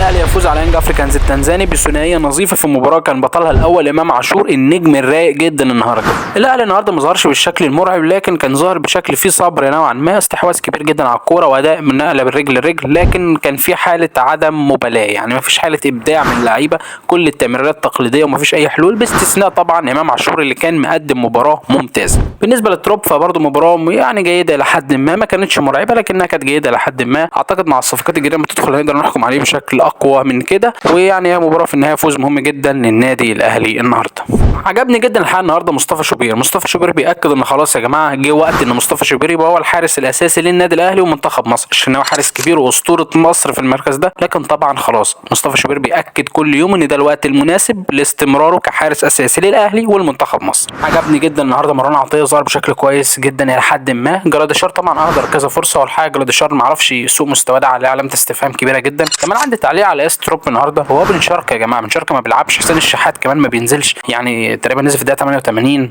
الاهلي يفوز على يانج افريكانز التنزاني بثنائيه نظيفه في مباراه كان بطلها الاول امام عاشور النجم الرايق جدا النهارده. الاهلي النهارده ما ظهرش بالشكل المرعب، لكن كان ظاهر بشكل فيه صبر نوعا ما، استحواذ كبير جدا على الكوره واداء من نقله بالرجل للرجل، لكن كان في حاله عدم مبالاه، يعني ما فيش حاله ابداع من اللعيبه، كل التمريرات تقليديه وما فيش اي حلول، باستثناء طبعا امام عاشور اللي كان مقدم مباراه ممتازه. بالنسبه للتروب فبرضه مباراه يعني جيده الى حد ما كانتش مرعبه لكنها كانت جيده الى حد ما. اعتقد مع الصفقات الجديده لما تدخل نقدر نحكم عليه بشكل اقوى من كده، ويعني هي مباراه في النهايه فوز مهم جدا للنادي الاهلي النهارده. عجبني جدا الحقيقه النهارده مصطفى شوبير بياكد ان خلاص يا جماعه جه وقت ان مصطفى شوبير يبقى هو الحارس الاساسي للنادي الاهلي ومنتخب مصر، عشان هو حارس كبير واسطوره مصر في المركز ده، لكن طبعا خلاص مصطفى شوبير بياكد كل يوم ان ده الوقت المناسب لاستمراره كحارس اساسي للاهلي والمنتخب مصر. عجبني جدا النهارده مروان عطيه ظهر بشكل كويس جدا الى حد ما. جراديشار طبعا اهدر كذا فرصه، والحقيقه جراديشار ما اعرفش سوء مستواه ده عليه علامه استفهام كبيره جدا. كمان عندي تعليق على استروب النهارده، هو بن شرقه يا جماعه، بن شرقه ما بيلعبش، حسين الشحات كمان ما بينزلش، يعني تقريبا نزل في الدقيقه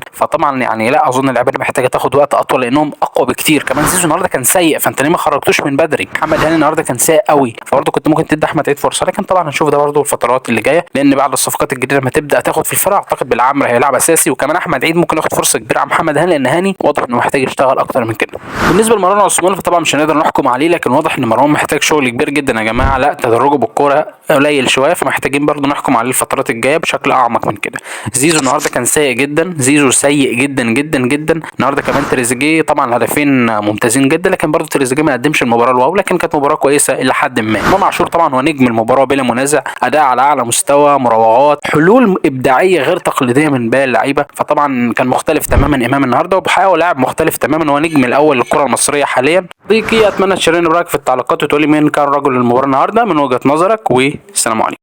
88، فطبعا يعني لا اظن اللعيبه دي محتاجه تاخد وقت اطول لانهم اقوى بكتير. كمان زيزو النهارده كان سيء، فانت ليه ما خرجتوش من بدري؟ محمد هاني النهارده كان سيء قوي، فبرضه كنت ممكن تدي احمد عيد فرصه، لكن طبعا هنشوف ده برضه الفترات اللي جايه، لان بعد الصفقات الجديده لما تبدا تاخد في الفرق اعتقد بالعمر هيلعب اساسي، وكمان احمد عيد ممكن ياخد فرصه كبيره على محمد هاني، لان هاني واضح انه محتاج يشتغل اكتر من كده. بالنسبه لمروان عثمان فطبعا مش هنقدر نحكم عليه، لكن واضح ان مروان محتاج شغل كبير جدا يا جماعه، لا تدرجه بالكوره قليل شويه، فمحتاجين برضه نحكم عليه الفترات الجايه بشكل اعمق من كده. زيزو النهارده كان سيء جدا، زيزو سيء جدا جدا جدا النهارده. كمان تريزيجيه طبعا الهدفين ممتازين جدا، لكن برضه تريزيجيه ما قدمش المباراه الواو، لكن كانت مباراه كويسه الى حد ما. امام عاشور طبعا هو نجم المباراه بلا منازع، اداء على اعلى مستوى، مراوغات، حلول ابداعيه غير تقليديه من باقي اللعيبه، فطبعا كان مختلف تماما امام النهارده، وبحاول لاعب مختلف تماما، هو نجم الاول للكره المصريه حاليا. ضيقي اتمنى تشاركني برايك في التعليقات وتقولي مين كان رجل المباراه النهارده من وجهه نظرك، والسلام عليكم.